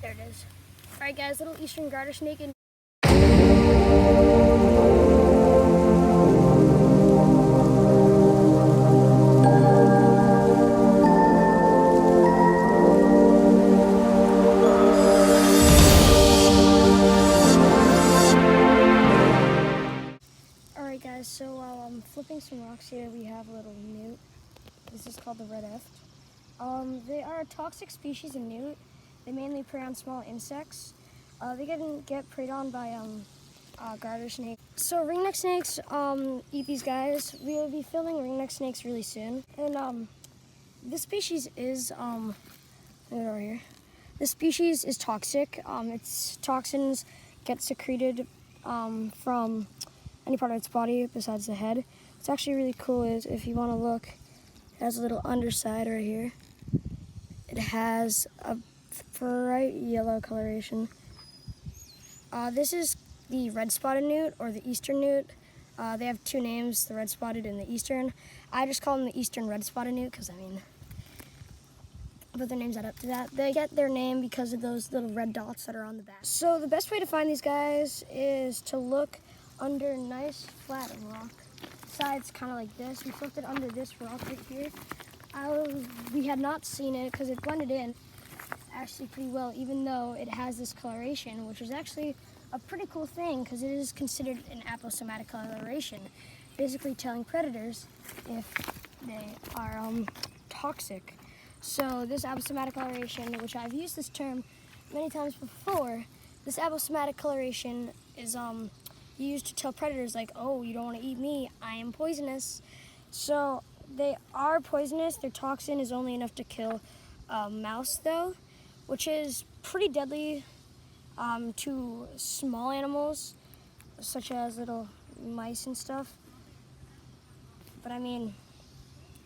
There it is. All right, guys, little eastern garter snake. And all right, guys, so while I'm flipping some rocks here, we have a little newt. This is called the red eft. They are a toxic species of newt. They mainly prey on small insects. They can get preyed on by garter snakes. So ringneck snakes eat these guys. We will be filming ringneck snakes really soon. And this species is over here. This species is toxic. Its toxins get secreted from any part of its body besides the head. What's actually really cool is, if you want to look, it has a little underside right here. It has a bright yellow coloration. This is the red-spotted newt, or the eastern newt. They have two names, the red-spotted and the eastern. I just call them the eastern red-spotted newt because, but their names add up to that. They get their name because of those little red dots that are on the back. So the best way to find these guys is to look under nice flat rock. Sides kind of like this. We flipped it under this rock right here. We had not seen it because it blended in actually pretty well, even though it has this coloration, which is actually a pretty cool thing because it is considered an aposematic coloration, basically telling predators if they are toxic. So this aposematic coloration, which I've used this term many times before, this aposematic coloration is used to tell predators like, oh, you don't want to eat me, I am poisonous. So they are poisonous. Their toxin is only enough to kill a mouse though, which is pretty deadly to small animals, such as little mice and stuff. But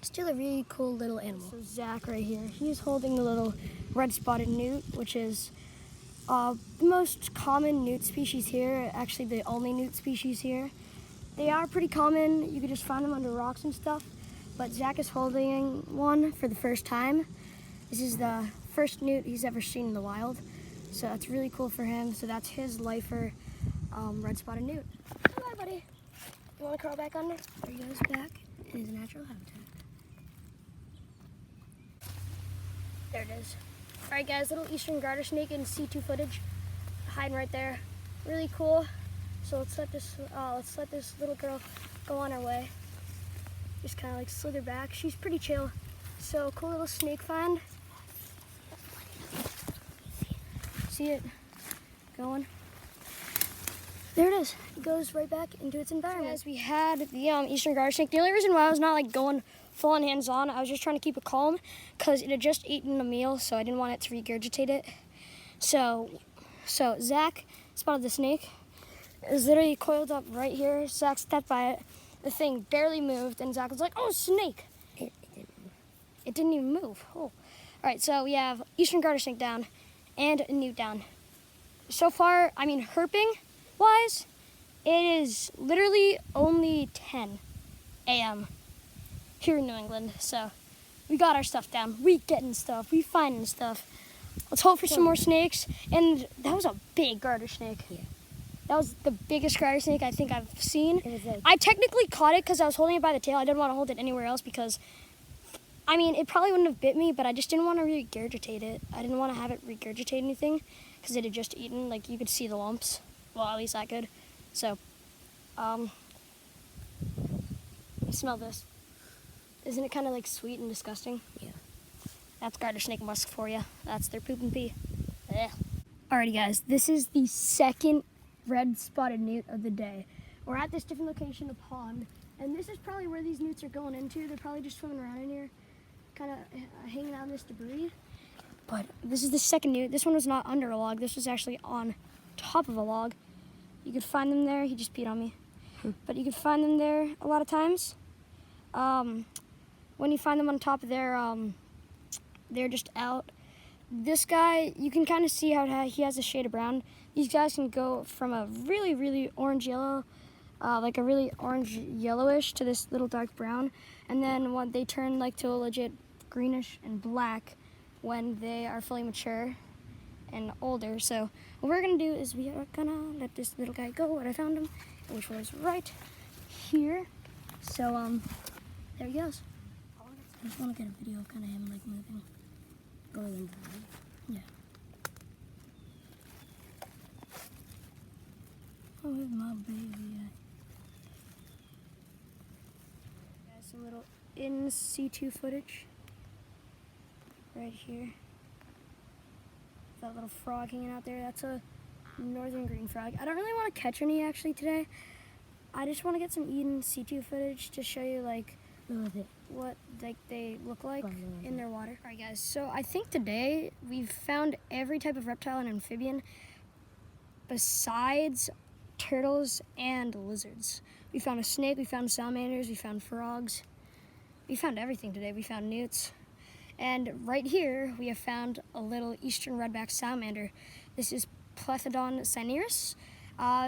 still a really cool little animal. So Zach right here, he's holding the little red-spotted newt, which is the most common newt species here, actually the only newt species here. They are pretty common. You can just find them under rocks and stuff, but Zach is holding one for the first time. This is the first newt he's ever seen in the wild, so that's really cool for him. So that's his lifer, red-spotted newt. Come on, buddy. You want to crawl back under? There he goes back in his natural habitat. There it is. All right, guys, little eastern garter snake in C2 footage, hiding right there. Really cool. So let's let this little girl go on her way. Just kind of like slither back. She's pretty chill. So cool little snake find. See it going? There it is. It goes right back into its environment. So guys, we had the eastern garter snake. The only reason why I was not like going full on hands-on, I was just trying to keep it calm because it had just eaten a meal, so I didn't want it to regurgitate it. So Zach spotted the snake. It was literally coiled up right here. Zach stepped by it. The thing barely moved, and Zach was like, "Oh, snake!" It didn't even move. Oh, all right. So we have eastern garter snake down, and a newt down. So far, herping wise, it is literally only 10 a.m. here in New England, so we got our stuff down. We getting stuff. We finding stuff. Let's hope for some more snakes. And that was a big garter snake. Yeah. That was the biggest garter snake I think I've seen. I technically caught it because I was holding it by the tail. I didn't want to hold it anywhere else because, it probably wouldn't have bit me, but I just didn't want to regurgitate it. I didn't want to have it regurgitate anything because it had just eaten. Like, you could see the lumps. Well, at least I could. So, smell this. Isn't it kind of like sweet and disgusting? Yeah. That's garter snake musk for you. That's their poop and pee. Ugh. Alrighty, guys. This is the second red-spotted newt of the day. We're at this different location, a pond, and this is probably where these newts are going into. They're probably just swimming around in here, kind of hanging out in this debris. But this is the second newt. This one was not under a log. This was actually on top of a log. You could find them there. He just peed on me. But you could find them there a lot of times. When you find them on top of there, they're just out. This guy, you can kind of see how he has a shade of brown. These guys can go from a really, really orange yellow, like a really orange yellowish, to this little dark brown. And then when they turn like to a legit greenish and black when they are fully mature. and older. So what we're gonna do is we are gonna let this little guy go where I found him, which was right here. So there he goes. I just want to get a video of kind of him like moving, going into the room. Yeah. Oh, here's my baby. Guys, some little in situ footage right here. That little frog hanging out there, that's a northern green frog. I don't really want to catch any actually today. I just want to get some in situ footage to show you like what like they look like in their water. All right guys, so I think today we've found every type of reptile and amphibian besides turtles and lizards. We found a snake, we found salamanders, we found frogs. We found everything today. We found newts. And right here we have found a little eastern redback salamander. This is Plethodon cinereus.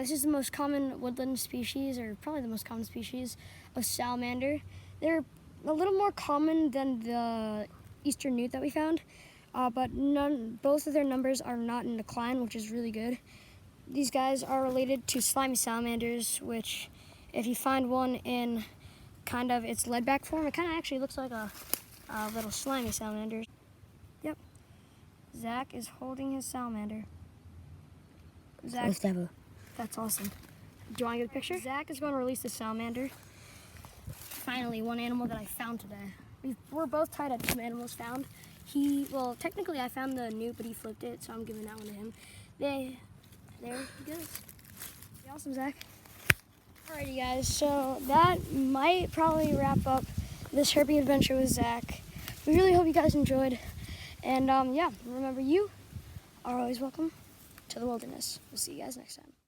This is the most common woodland species, or probably the most common species of salamander. They're a little more common than the eastern newt that we found, but both of their numbers are not in decline, which is really good. These guys are related to slimy salamanders, which if you find one in kind of its leadback form, it kind of actually looks like a little slimy salamander. Yep. Zach is holding his salamander. Zach. First ever. That's awesome. Do you want to get a picture? Zach is going to release the salamander. Finally, one animal that I found today. We're both tied at 2 animals found. Well, technically I found the newt, but he flipped it, so I'm giving that one to him. There he goes. Awesome, Zach. Alrighty, guys, so that might probably wrap up this herping adventure with Zach. We really hope you guys enjoyed. And yeah, remember, you are always welcome to the wilderness. We'll see you guys next time.